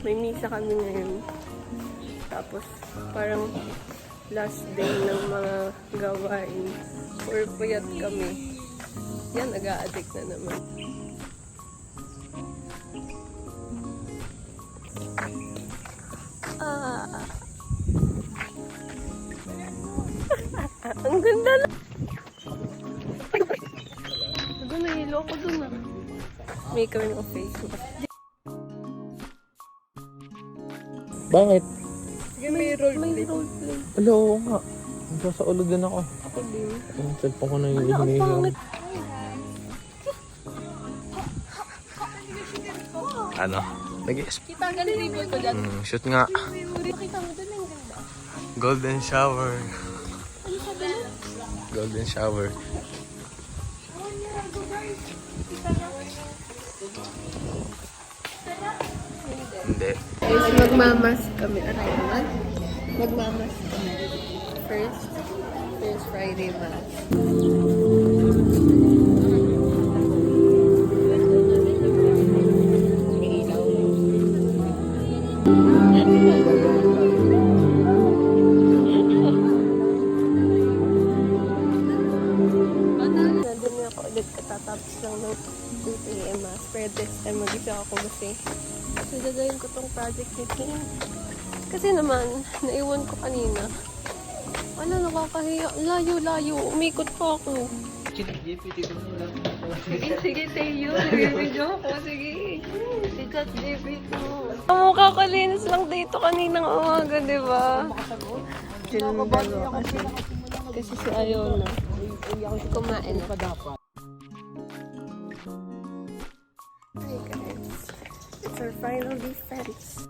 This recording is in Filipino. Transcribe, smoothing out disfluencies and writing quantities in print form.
May misa kami ngayon. Tapos, parang last day ng mga gawain. Or puyat kami. Yan, nag-a-addict na naman. Ang ganda na! Doon, nahilo ako doon ah. May kami ng face mask. Bakit? Sige, may roleplay. Ala, oo nga. Sa ulo din ako. Ako din. Ang cellphone ko na yung Ang hinihinga. pangit. Ano? Kita ang ganda dribble ko dyan. Shoot nga. Makita mo doon ang ganda. Golden shower. Ano sabi na? Golden shower. Hindi. Guys, magmamas kami. Aray naman. Magmamas kami. First Friday mass. Nandun nga ako ulit katatapos lang ng 2 p.m. mass. Pero this time mag-isa ako kasi gagawin ko tong project nito. Kasi naman, naiwan ko kanina. Ano, nakakahiya. Layo-layo. Umikot pa ako. Sige, Tayo. Sige, video ako. Sige. Si Chat GPT mo. Ang mukha kalinis lang dito kaninang umaga, di ba? Diyan dalawa kasi. Kasi si Ayona. Kumain pa dapat. Hi guys. It's our final defense.